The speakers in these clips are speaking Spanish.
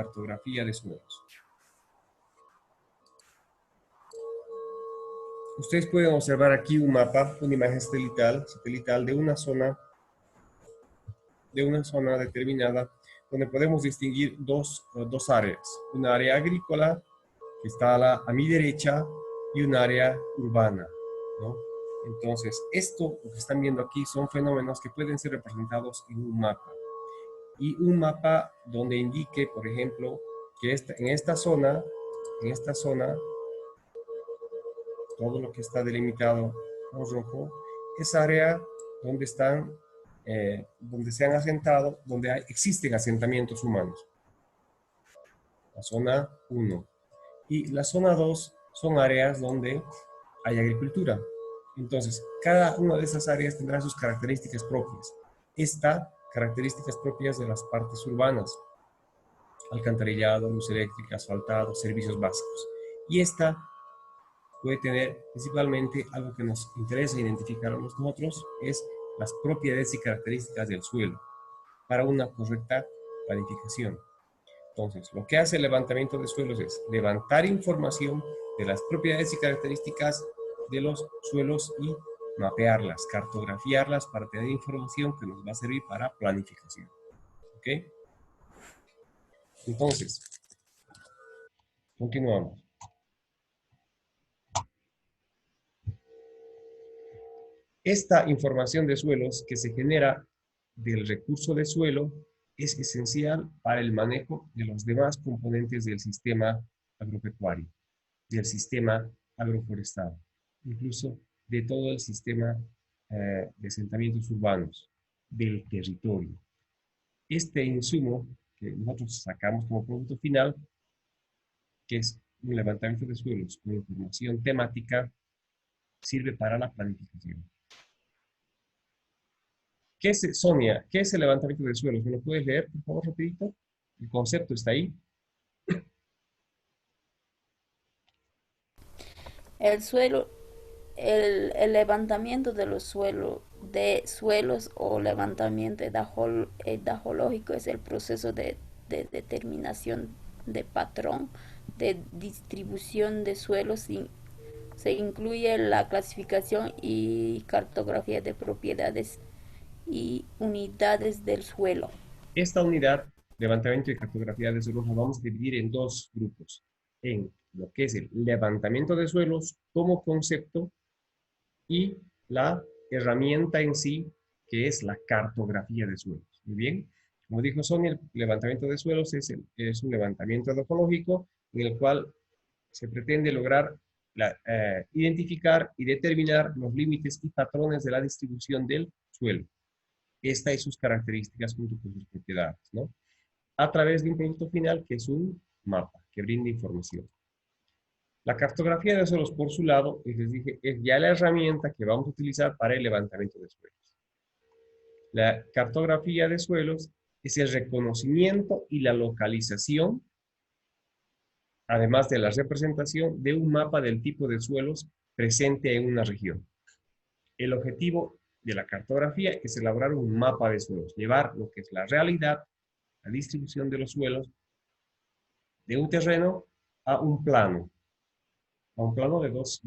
cartografía de suelos. Ustedes pueden observar aquí un mapa, una imagen satelital de una zona determinada, donde podemos distinguir dos áreas. Una área agrícola, que está a mi derecha, y un área urbana, ¿no? Entonces, esto, lo que están viendo aquí, son fenómenos que pueden ser representados en un mapa. Y un mapa donde indique, por ejemplo, que en esta zona, todo lo que está delimitado con rojo, es área donde donde se han asentado, existen asentamientos humanos. La zona 1. Y la zona 2 son áreas donde hay agricultura. Entonces, cada una de esas áreas tendrá sus características propias. Características propias de las partes urbanas: alcantarillado, luz eléctrica, asfaltado, servicios básicos. Y esta puede tener principalmente algo que nos interesa identificar a nosotros, es las propiedades y características del suelo para una correcta planificación. Entonces, lo que hace el levantamiento de suelos es levantar información de las propiedades y características de los suelos y mapearlas, cartografiarlas para tener información que nos va a servir para planificación. ¿Ok? Entonces, continuamos. Esta información de suelos que se genera del recurso de suelo es esencial para el manejo de los demás componentes del sistema agropecuario, del sistema agroforestal, incluso de todo el sistema de asentamientos urbanos, del territorio. Este insumo que nosotros sacamos como producto final, que es un levantamiento de suelos con información temática, sirve para la planificación. Sonia, ¿qué es el levantamiento de suelos? ¿Me lo puedes leer, por favor, rapidito? El concepto está ahí. El suelo, el levantamiento de los suelos o levantamiento edafológico es el proceso de determinación de patrón de distribución de suelos. Se incluye la clasificación y cartografía de propiedades y unidades del suelo. Esta unidad, levantamiento y cartografía de suelos, la vamos a dividir en dos grupos. En lo que es el levantamiento de suelos como concepto y la herramienta en sí, que es la cartografía de suelos. Muy bien. Como dijo Sonia, el levantamiento de suelos es un levantamiento ecológico en el cual se pretende lograr identificar y determinar los límites y patrones de la distribución del suelo. Esta y sus características junto con sus propiedades, ¿no? A través de un producto final que es un mapa que brinda información. La cartografía de suelos, por su lado, les dije, es ya la herramienta que vamos a utilizar para el levantamiento de suelos. La cartografía de suelos es el reconocimiento y la localización, además de la representación de un mapa del tipo de suelos presente en una región. El objetivo de la cartografía es elaborar un mapa de suelos, llevar lo que es la realidad, la distribución de los suelos de un terreno a un plano de dos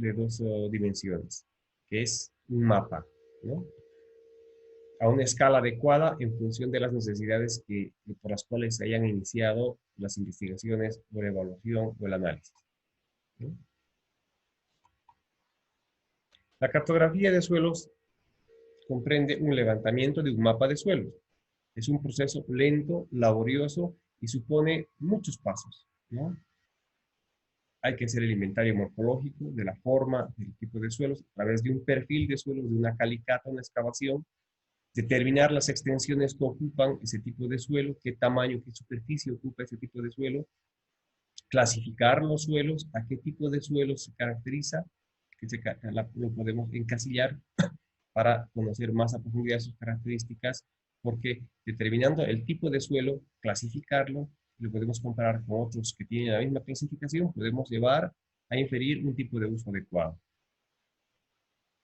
dimensiones, que es un mapa, ¿no? A una escala adecuada en función de las necesidades por las cuales se hayan iniciado las investigaciones o la evaluación o el análisis, ¿no? La cartografía de suelos comprende un levantamiento de un mapa de suelos. Es un proceso lento, laborioso y supone muchos pasos, ¿no? Hay que hacer el inventario morfológico de la forma, del tipo de suelos, a través de un perfil de suelos, de una calicata, una excavación, determinar las extensiones que ocupan ese tipo de suelo, qué tamaño, qué superficie ocupa ese tipo de suelo, clasificar los suelos, a qué tipo de suelo se caracteriza, lo podemos encasillar para conocer más a profundidad sus características, porque determinando el tipo de suelo, clasificarlo, lo podemos comparar con otros que tienen la misma clasificación, podemos llevar a inferir un tipo de uso adecuado.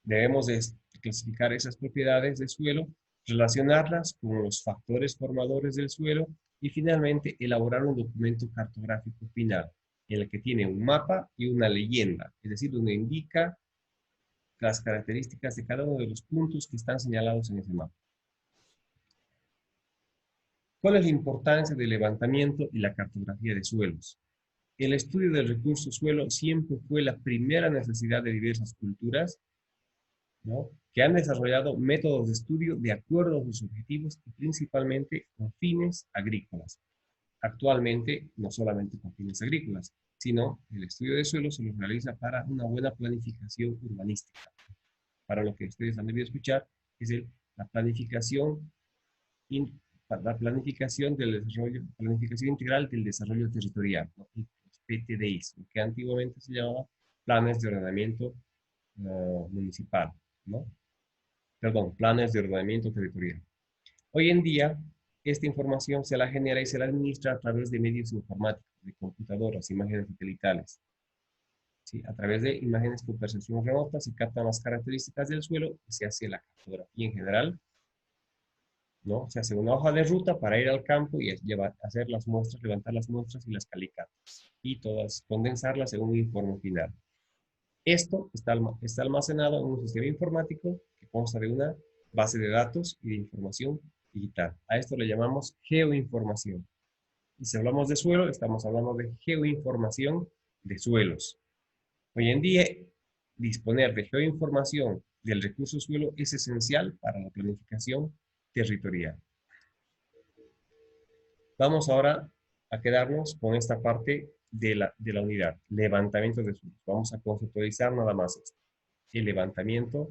Debemos de clasificar esas propiedades del suelo, relacionarlas con los factores formadores del suelo Y finalmente, elaborar un documento cartográfico final, en el que tiene un mapa y una leyenda, es decir, donde indica las características de cada uno de los puntos que están señalados en ese mapa. ¿Cuál es la importancia del levantamiento y la cartografía de suelos? El estudio del recurso suelo siempre fue la primera necesidad de diversas culturas, ¿no?, que han desarrollado métodos de estudio de acuerdo a sus objetivos y principalmente con fines agrícolas. Actualmente, no solamente con fines agrícolas, sino el estudio de suelo se lo realiza para una buena planificación urbanística. Para lo que ustedes han debido escuchar, es la planificación, la planificación del desarrollo, planificación integral del desarrollo territorial, ¿no?, los PTDIs, lo que antiguamente se llamaba planes de ordenamiento municipal, ¿no? Perdón, planes de ordenamiento territorial. Hoy en día, esta información se la genera y se la administra a través de medios informáticos, de computadoras, imágenes satelitales. ¿Sí? A través de imágenes con percepción remota se captan las características del suelo y se hace la cartografía en general, ¿no? Se hace una hoja de ruta para ir al campo y hacer las muestras, levantar las muestras y las calicatas, y todas condensarlas en un informe final. Esto está almacenado en un sistema informático que consta de una base de datos y de información digital. A esto le llamamos geoinformación. Y si hablamos de suelo, estamos hablando de geoinformación de suelos. Hoy en día, disponer de geoinformación del recurso suelo es esencial para la planificación territorial. Vamos ahora a quedarnos con esta parte de la unidad, levantamiento de suelos. Vamos a conceptualizar nada más esto, el levantamiento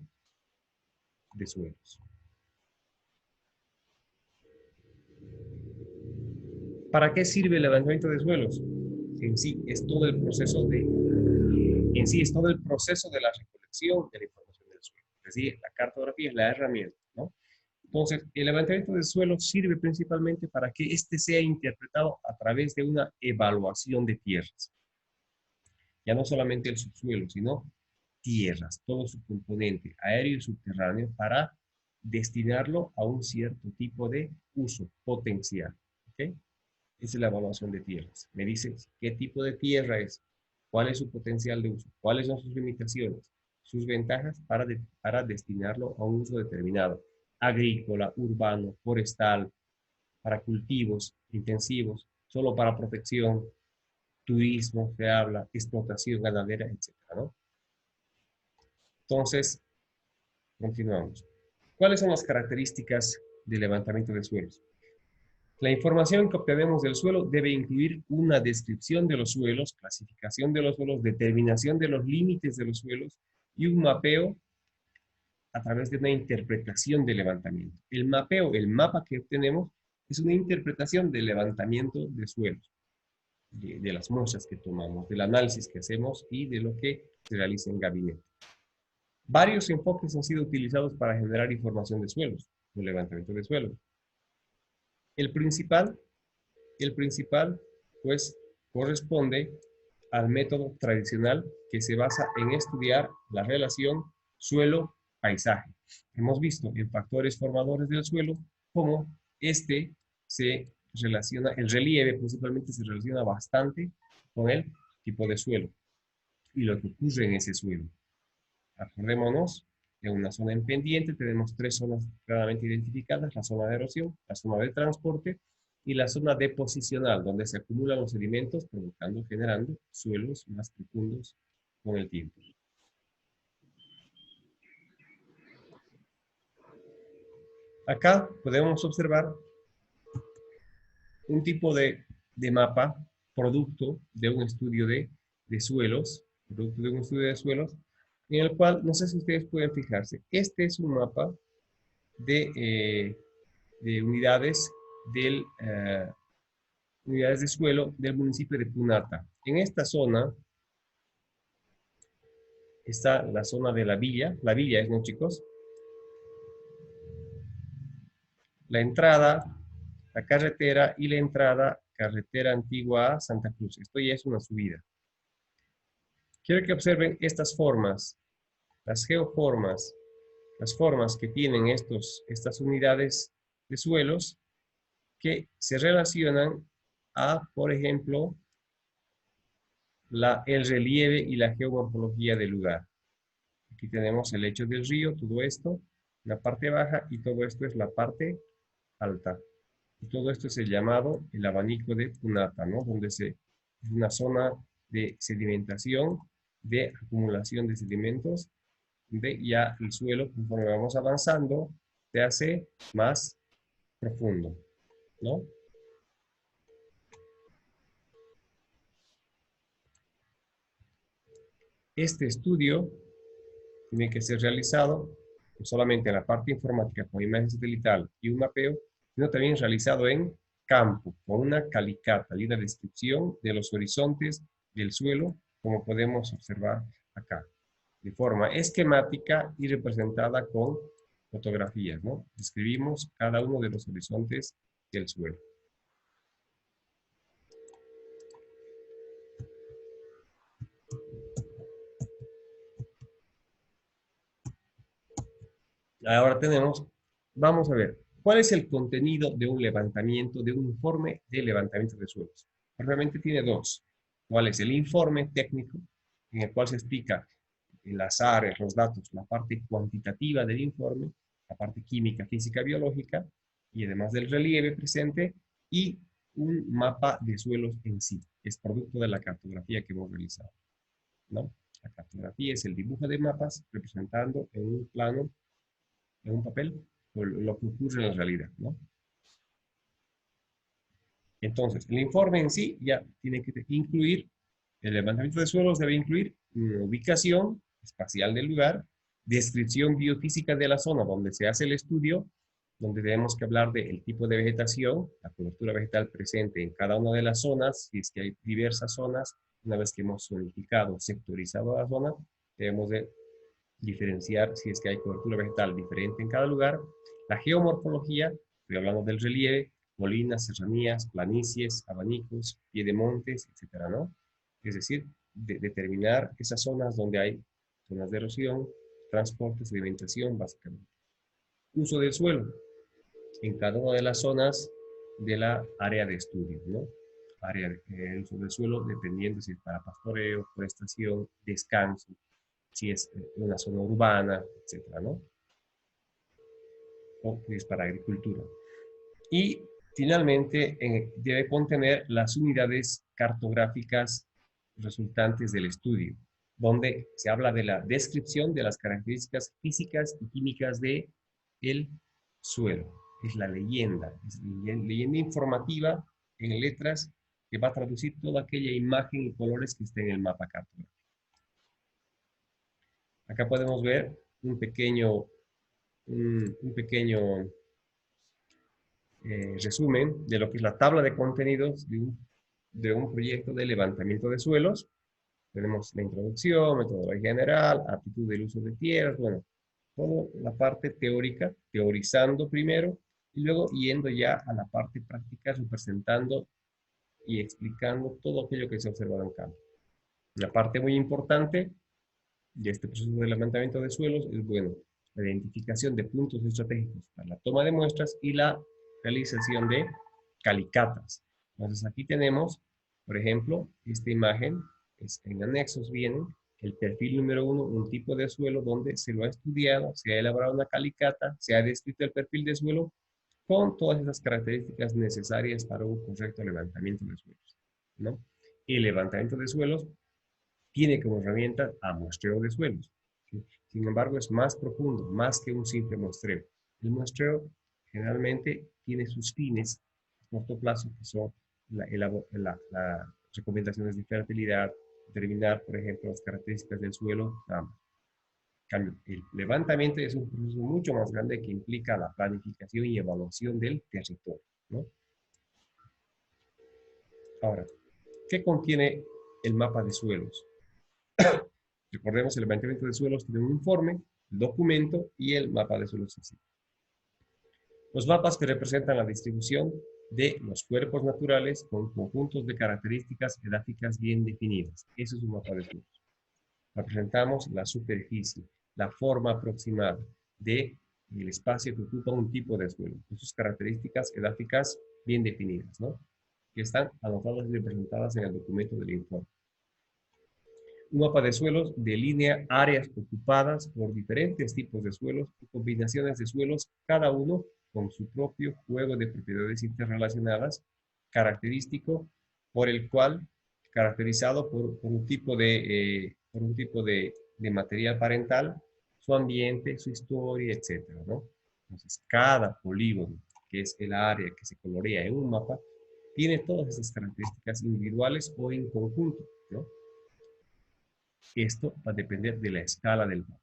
de suelos. ¿Para qué sirve el levantamiento de suelos? En sí es todo el proceso de la recolección de la información del suelo. Es decir, la cartografía es la herramienta, ¿no? Entonces, el levantamiento del suelo sirve principalmente para que éste sea interpretado a través de una evaluación de tierras. Ya no solamente el subsuelo, sino tierras, todo su componente aéreo y subterráneo, para destinarlo a un cierto tipo de uso potencial. ¿Okay? Esa es la evaluación de tierras. Me dices qué tipo de tierra es, cuál es su potencial de uso, cuáles son sus limitaciones, sus ventajas para destinarlo a un uso determinado, agrícola, urbano, forestal, para cultivos intensivos, solo para protección, turismo, se habla, explotación ganadera, etc., ¿no? Entonces, continuamos. ¿Cuáles son las características del levantamiento de suelos? La información que obtenemos del suelo debe incluir una descripción de los suelos, clasificación de los suelos, determinación de los límites de los suelos y un mapeo a través de una interpretación del levantamiento. El mapeo, el mapa que obtenemos, es una interpretación del levantamiento de suelos, de las muestras que tomamos, del análisis que hacemos y de lo que se realiza en gabinete. Varios enfoques han sido utilizados para generar información de suelos, el levantamiento de suelos. El principal, pues, corresponde al método tradicional que se basa en estudiar la relación suelo-paisaje. Hemos visto en factores formadores del suelo cómo se relaciona, el relieve principalmente se relaciona bastante con el tipo de suelo y lo que ocurre en ese suelo. Acordémonos, en una zona en pendiente tenemos tres zonas claramente identificadas: la zona de erosión, la zona de transporte y la zona deposicional, donde se acumulan los sedimentos, generando suelos más profundos con el tiempo. Acá podemos observar un tipo de mapa, producto de un estudio de suelos, en el cual, no sé si ustedes pueden fijarse, este es un mapa de unidades unidades de suelo del municipio de Punata. En esta zona está la zona de la villa es, ¿no, chicos? La entrada, la carretera y la entrada, carretera antigua a Santa Cruz. Esto ya es una subida. Quiero que observen estas formas, las geoformas, las formas que tienen estas unidades de suelos, que se relacionan a, por ejemplo, el relieve y la geomorfología del lugar. Aquí tenemos el lecho del río, todo esto, la parte baja, y todo esto es la parte alta. Y todo esto es el llamado el abanico de Punata, ¿no? Donde es una zona de sedimentación, de acumulación de sedimentos, de ya el suelo, conforme vamos avanzando, se hace más profundo, ¿no? Este estudio tiene que ser realizado no solamente en la parte informática con imagen satelital y un mapeo, sino también realizado en campo, con una calicata y una descripción de los horizontes del suelo, como podemos observar acá, de forma esquemática y representada con fotografías, ¿no? Describimos cada uno de los horizontes del suelo. Ahora vamos a ver, ¿cuál es el contenido de un levantamiento, de un informe de levantamiento de suelos? Realmente tiene dos. ¿Cuál es el informe técnico, en el cual se explica las áreas, los datos, la parte cuantitativa del informe, la parte química, física, biológica, y además del relieve presente, y un mapa de suelos en sí, que es producto de la cartografía que hemos realizado, ¿no? La cartografía es el dibujo de mapas representando en un plano, en un papel, lo que ocurre en la realidad, ¿no? Entonces, el informe en sí ya tiene que incluir, el levantamiento de suelos debe incluir una ubicación espacial del lugar, descripción biofísica de la zona donde se hace el estudio, donde tenemos que hablar del tipo de vegetación, la cobertura vegetal presente en cada una de las zonas, si es que hay diversas zonas. Una vez que hemos zonificado, sectorizado la zona, debemos de diferenciar si es que hay cobertura vegetal diferente en cada lugar. La geomorfología, estoy hablando del relieve, colinas, serranías, planicies, abanicos, piedemontes, etcétera, ¿no? Es decir, determinar esas zonas donde hay zonas de erosión, transporte, sedimentación, básicamente. Uso del suelo en cada una de las zonas de la área de estudio, ¿no? El uso del suelo dependiendo si es para pastoreo, forestación, descanso, si es una zona urbana, etcétera, ¿no? O si es para agricultura. Y finalmente debe contener las unidades cartográficas resultantes del estudio, donde se habla de la descripción de las características físicas y químicas de el suelo. Es la leyenda, es leyenda informativa en letras que va a traducir toda aquella imagen y colores que esté en el mapa cartográfico. Acá podemos ver un pequeño resumen de lo que es la tabla de contenidos de un proyecto de levantamiento de suelos. Tenemos la introducción, metodología general, aptitud del uso de tierras, bueno, toda la parte teórica, teorizando primero, y luego yendo ya a la parte práctica, representando y explicando todo aquello que se ha observado en campo. Una parte muy importante de este proceso de levantamiento de suelos es, bueno, la identificación de puntos estratégicos para la toma de muestras y la realización de calicatas. Entonces aquí tenemos, por ejemplo, esta imagen, en anexos vienen el perfil número 1, un tipo de suelo donde se lo ha estudiado, se ha elaborado una calicata, se ha descrito el perfil de suelo con todas esas características necesarias para un correcto levantamiento de suelos, ¿no? El levantamiento de suelos tiene como herramienta a muestreo de suelos, ¿sí? Sin embargo, es más profundo, más que un simple muestreo. El muestreo generalmente tiene sus fines a corto plazo, que son las recomendaciones de fertilidad, determinar, por ejemplo, las características del suelo. Cambio, el levantamiento es un proceso mucho más grande que implica la planificación y evaluación del territorio, ¿no? Ahora, ¿qué contiene el mapa de suelos? Recordemos, el levantamiento de suelos tiene un informe, el documento y el mapa de suelos en sí. Los mapas que representan la distribución de los cuerpos naturales con conjuntos de características edáficas bien definidas. Eso es un mapa de suelos. Representamos la superficie, la forma aproximada del espacio que ocupa un tipo de suelo, con sus características edáficas bien definidas, ¿no? Que están anotadas y representadas en el documento del informe. Un mapa de suelos delinea áreas ocupadas por diferentes tipos de suelos y combinaciones de suelos, cada uno con su propio juego de propiedades interrelacionadas, característico por el cual, caracterizado por un tipo de material parental, su ambiente, su historia, etcétera, ¿no? Entonces, cada polígono, que es el área que se colorea en un mapa, tiene todas esas características individuales o en conjunto, ¿no? Esto va a depender de la escala del mapa.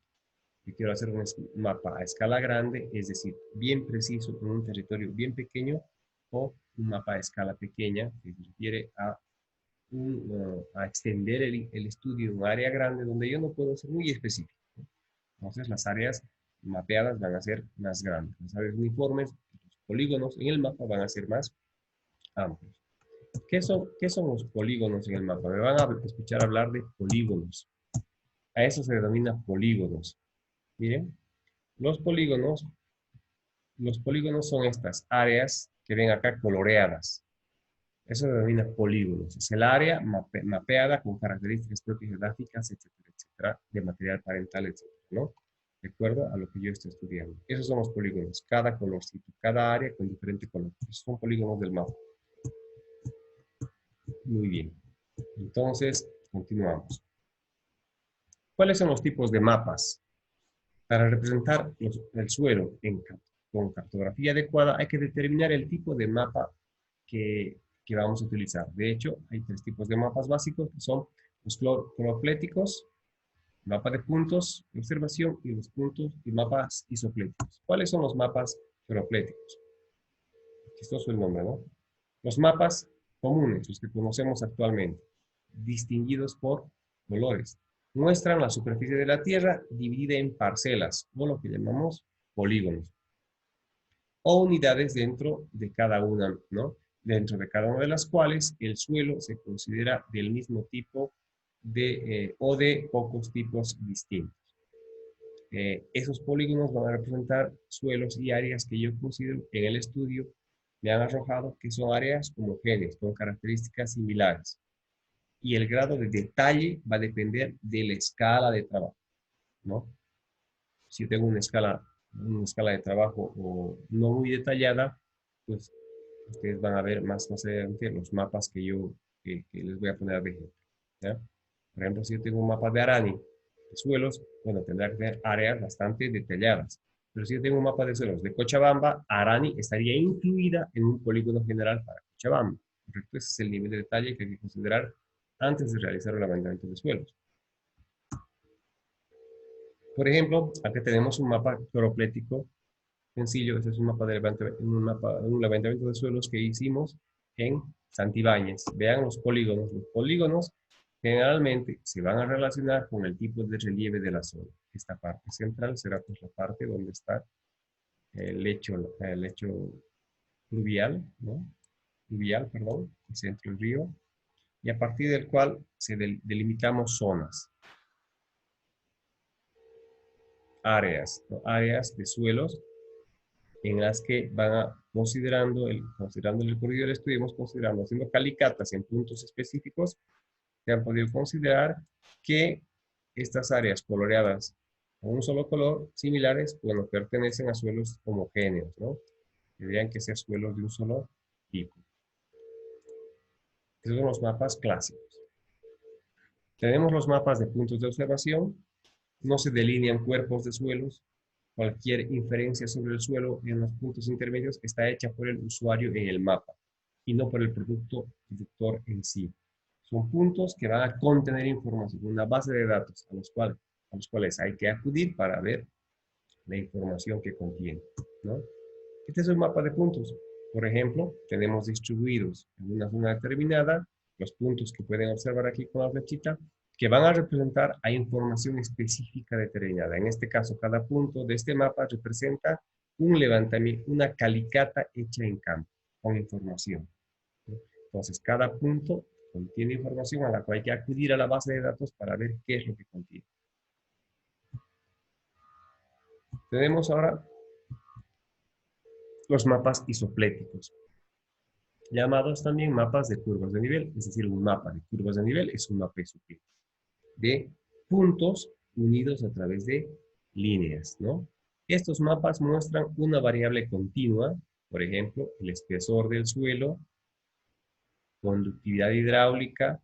Yo quiero hacer un mapa a escala grande, es decir, bien preciso en un territorio bien pequeño, o un mapa a escala pequeña, que se refiere a extender el estudio en un área grande donde yo no puedo ser muy específico. Entonces, las áreas mapeadas van a ser más grandes. Las áreas uniformes, los polígonos en el mapa van a ser más amplios. ¿Qué son los polígonos en el mapa? Me van a escuchar hablar de polígonos. A eso se denomina polígonos. Miren, los polígonos, los polígonos son estas áreas que ven acá coloreadas. Eso se denomina polígonos. Es el área mapeada con características propias geográficas, etcétera, etcétera, de material parental, etcétera, ¿no? De acuerdo a lo que yo estoy estudiando. Esos son los polígonos. Cada colorcito, cada área con diferente color. Esos son polígonos del mapa. Muy bien. Entonces, continuamos. ¿Cuáles son los tipos de mapas? Para representar el suelo con cartografía adecuada, hay que determinar el tipo de mapa que vamos a utilizar. De hecho, hay tres tipos de mapas básicos, que son los cronopléticos, mapa de puntos de observación, y los puntos y mapas isopléticos. ¿Cuáles son los mapas cronopléticos? Chistoso el nombre, ¿no? Los mapas comunes, los que conocemos actualmente, distinguidos por colores, muestran la superficie de la Tierra dividida en parcelas, o lo que llamamos polígonos, o unidades dentro de cada una, ¿no? Dentro de cada una de las cuales el suelo se considera del mismo tipo o de pocos tipos distintos. Esos polígonos van a representar suelos y áreas que yo considero en el estudio me han arrojado que son áreas homogéneas, con características similares. Y el grado de detalle va a depender de la escala de trabajo, ¿no? Si tengo una escala de trabajo no muy detallada, pues ustedes van a ver más adelante los mapas que les voy a poner de ejemplo, ¿ya? Por ejemplo, si yo tengo un mapa de Arani, de suelos, bueno, tendrá que tener áreas bastante detalladas. Pero si yo tengo un mapa de suelos de Cochabamba, Arani estaría incluida en un polígono general para Cochabamba, ¿correcto? Ese es el nivel de detalle que hay que considerar antes de realizar el levantamiento de suelos. Por ejemplo, aquí tenemos un mapa cloroplético sencillo. Este es un mapa un levantamiento de suelos que hicimos en Santibáñez. Vean los polígonos. Los polígonos generalmente se van a relacionar con el tipo de relieve de la zona. Esta parte central será pues la parte donde está el lecho fluvial, ¿no? Fluvial, perdón, el centro del río, y a partir del cual delimitamos zonas, áreas, ¿no? Áreas de suelos en las que considerando el recorrido del estudio, hemos considerado, haciendo calicatas en puntos específicos, se han podido considerar que estas áreas coloreadas con un solo color, similares, bueno, pertenecen a suelos homogéneos, ¿no? Deberían que ser suelos de un solo tipo. Estos son los mapas clásicos. Tenemos los mapas de puntos de observación. No se delinean cuerpos de suelos. Cualquier inferencia sobre el suelo en los puntos intermedios está hecha por el usuario en el mapa y no por el productor en sí. Son puntos que van a contener información, una base de datos a los cuales hay que acudir para ver la información que contiene, ¿no? Este es un mapa de puntos. Por ejemplo, tenemos distribuidos en una zona determinada los puntos que pueden observar aquí con la flechita, que van a representar a información específica determinada. En este caso, cada punto de este mapa representa un levantamiento, una calicata hecha en campo, con información. Entonces, cada punto contiene información a la cual hay que acudir a la base de datos para ver qué es lo que contiene. Tenemos ahora los mapas isopléticos. llamados también mapas de curvas de nivel, es decir, un mapa de curvas de nivel es un mapa de puntos unidos a través de líneas, ¿no? Estos mapas muestran una variable continua, por ejemplo, el espesor del suelo, conductividad hidráulica,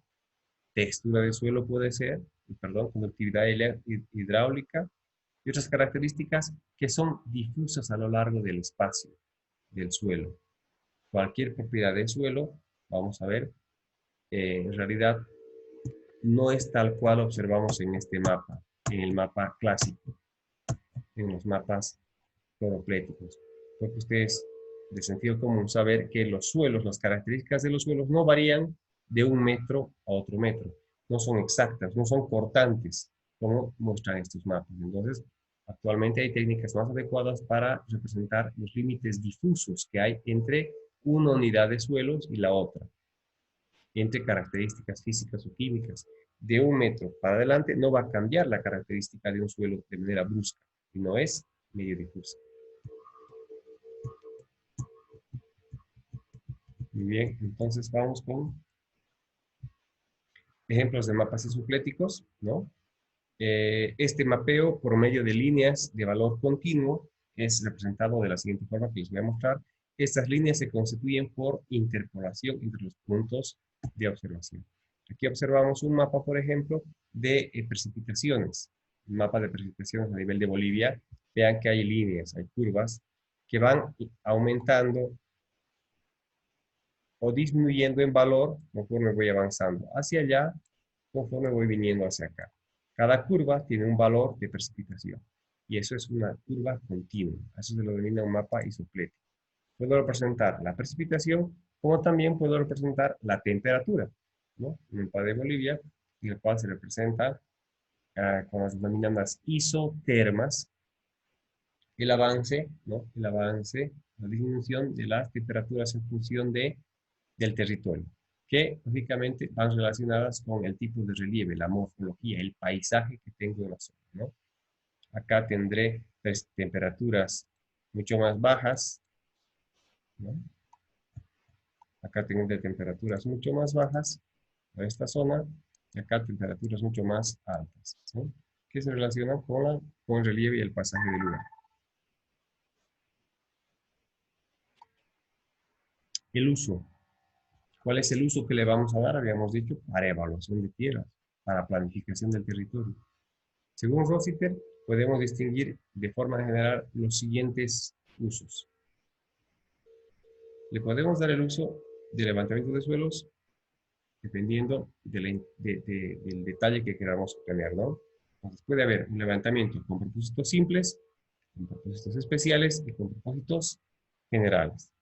textura del suelo puede ser, perdón, conductividad hidráulica y otras características que son difusas a lo largo del espacio del suelo. Cualquier propiedad del suelo, vamos a ver, en realidad no es tal cual observamos en este mapa, en el mapa clásico, en los mapas cronopléticos. Porque ustedes, de sentido común, saber que los suelos, las características de los suelos no varían de un metro a otro metro. No son exactas, no son cortantes, como muestran estos mapas. Entonces, actualmente hay técnicas más adecuadas para representar los límites difusos que hay entre una unidad de suelos y la otra, entre características físicas o químicas. De un metro para adelante no va a cambiar la característica de un suelo de manera brusca, y no es medio difusa. Muy bien, entonces vamos con ejemplos de mapas isocléticos, ¿no? Este mapeo por medio de líneas de valor continuo es representado de la siguiente forma que les voy a mostrar. Estas líneas se constituyen por interpolación entre los puntos de observación. Aquí observamos un mapa, por ejemplo, de precipitaciones. Un mapa de precipitaciones a nivel de Bolivia. Vean que hay líneas, hay curvas que van aumentando o disminuyendo en valor conforme voy avanzando hacia allá, conforme voy viniendo hacia acá. Cada curva tiene un valor de precipitación y eso es una curva continua. Eso se lo denomina un mapa isoplético. Puedo representar la precipitación como también puedo representar la temperatura, ¿no? En el mapa de Bolivia, en el cual se representa con las denominadas isotermas el avance, ¿no? El avance, la disminución de las temperaturas en función del territorio, que lógicamente van relacionadas con el tipo de relieve, la morfología, el paisaje que tengo en la zona, ¿no? Acá tendré pues, temperaturas mucho más bajas, ¿no? Acá tendré temperaturas mucho más bajas en esta zona, y acá temperaturas mucho más altas, ¿no? Que se relacionan con el relieve y el paisaje del lugar. El uso. ¿Cuál es el uso que le vamos a dar? Habíamos dicho para evaluación de tierras, para planificación del territorio. Según Rossiter, podemos distinguir de forma general los siguientes usos. Le podemos dar el uso de levantamiento de suelos dependiendo del detalle que queramos planear, ¿no? Entonces puede haber un levantamiento con propósitos simples, con propósitos especiales y con propósitos generales.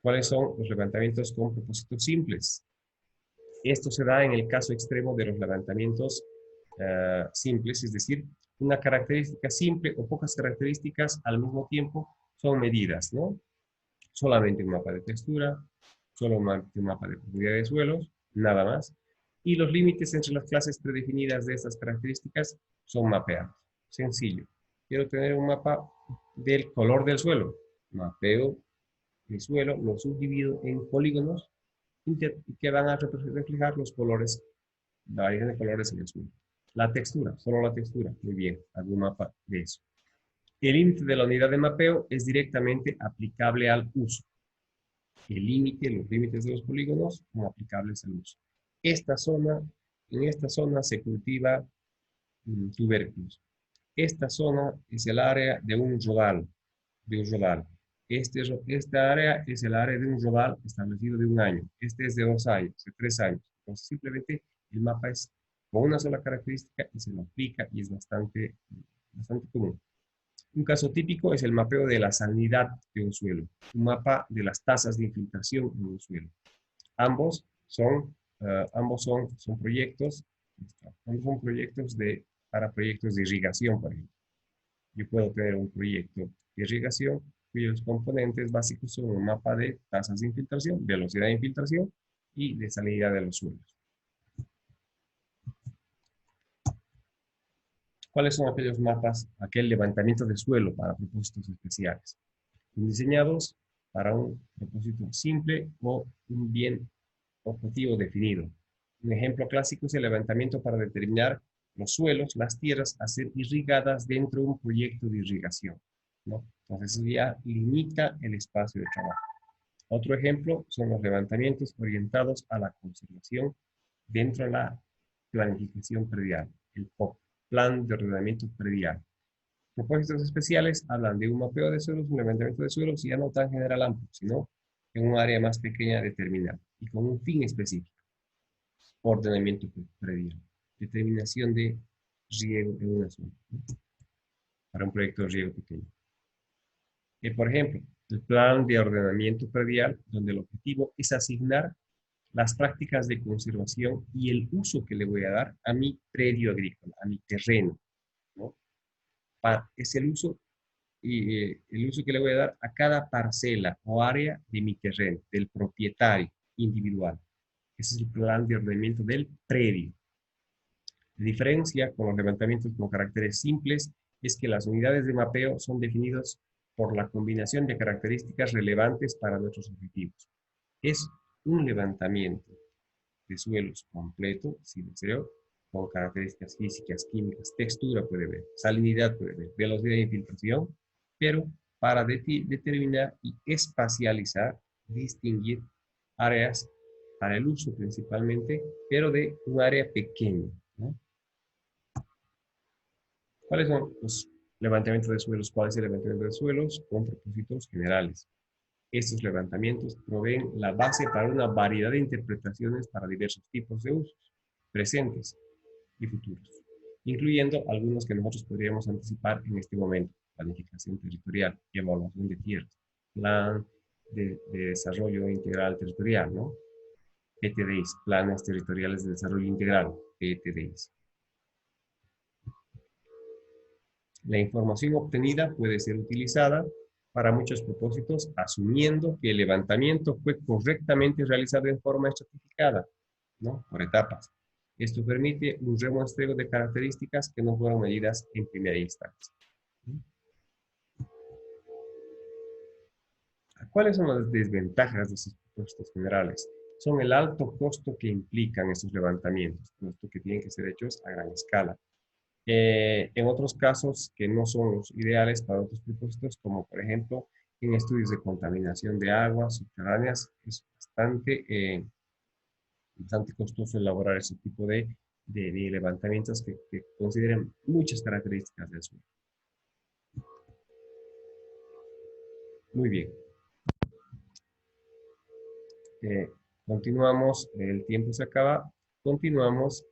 ¿Cuáles son los levantamientos con propósitos simples? Esto se da en el caso extremo de los levantamientos simples, es decir, una característica simple o pocas características al mismo tiempo son medidas, ¿no? Solamente un mapa de textura, solo un mapa de profundidad de suelos, nada más. Y los límites entre las clases predefinidas de estas características son mapeados. Sencillo. Quiero tener un mapa del color del suelo. Mapeo el suelo, lo subdivido en polígonos que van a reflejar los colores, la variedad de colores en el suelo. La textura, solo la textura. Muy bien, hago un mapa de eso. El límite de la unidad de mapeo es directamente aplicable al uso. El límite, los límites de los polígonos son aplicables al uso. En esta zona se cultiva tubérculos. Esta zona es el área de un rodal, Esta área es el área de un rodal establecido de un año. Este es de 2 años, de 3 años. Entonces, simplemente el mapa es con una sola característica y se lo aplica y es bastante común. Un caso típico es el mapeo de la salinidad de un suelo, un mapa de las tasas de infiltración en un suelo. Ambos son proyectos, para proyectos de irrigación, por ejemplo. Yo puedo tener un proyecto de irrigación cuyos componentes básicos son un mapa de tasas de infiltración, velocidad de infiltración y de salinidad de los suelos. ¿Cuáles son aquellos mapas, aquel levantamiento de suelo para propósitos especiales? Son diseñados para un propósito simple o un bien objetivo definido. Un ejemplo clásico es el levantamiento para determinar los suelos, las tierras a ser irrigadas dentro de un proyecto de irrigación, ¿no? Entonces eso ya limita el espacio de trabajo. Otro ejemplo son los levantamientos orientados a la conservación dentro de la planificación predial, el POP, Plan de Ordenamiento Predial. Propósitos especiales hablan de un mapeo de suelos, un levantamiento de suelos, ya no tan general amplio, sino en un área más pequeña determinada y con un fin específico. Ordenamiento predial, determinación de riego en una zona, ¿no? Para un proyecto de riego pequeño. Por ejemplo, el plan de ordenamiento predial, donde el objetivo es asignar las prácticas de conservación y el uso que le voy a dar a mi predio agrícola, a mi terreno, ¿no? Es el uso que le voy a dar a cada parcela o área de mi terreno, del propietario individual. Ese es el plan de ordenamiento del predio. La diferencia con los levantamientos con caracteres simples es que las unidades de mapeo son definidas por la combinación de características relevantes para nuestros objetivos. Es un levantamiento de suelos completo, si deseo, con características físicas, químicas, textura puede ver, salinidad puede ver, velocidad de infiltración, pero para determinar y espacializar, distinguir áreas para el uso principalmente, pero de un área pequeña, ¿no? ¿Cuáles son los levantamientos de suelos? ¿Cuál es el levantamiento de suelos? Con propósitos generales. Estos levantamientos proveen la base para una variedad de interpretaciones para diversos tipos de usos, presentes y futuros, incluyendo algunos que nosotros podríamos anticipar en este momento: planificación territorial y evaluación de tierras, plan de desarrollo integral territorial, ¿no? PTDIs, planes territoriales de desarrollo integral, PTDIs. La información obtenida puede ser utilizada para muchos propósitos, asumiendo que el levantamiento fue correctamente realizado en forma estratificada, ¿no? Por etapas. Esto permite un remuestreo de características que no fueron medidas en primera instancia. ¿Cuáles son las desventajas de estos propósitos generales? Son el alto costo que implican estos levantamientos, puesto que tienen que ser hechos a gran escala. En otros casos que no son los ideales para otros propósitos, como por ejemplo en estudios de contaminación de aguas subterráneas, es bastante costoso elaborar ese tipo de levantamientos que consideren muchas características del suelo. Muy bien. Continuamos, el tiempo se acaba. Continuamos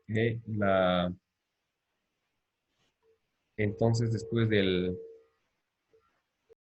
entonces después del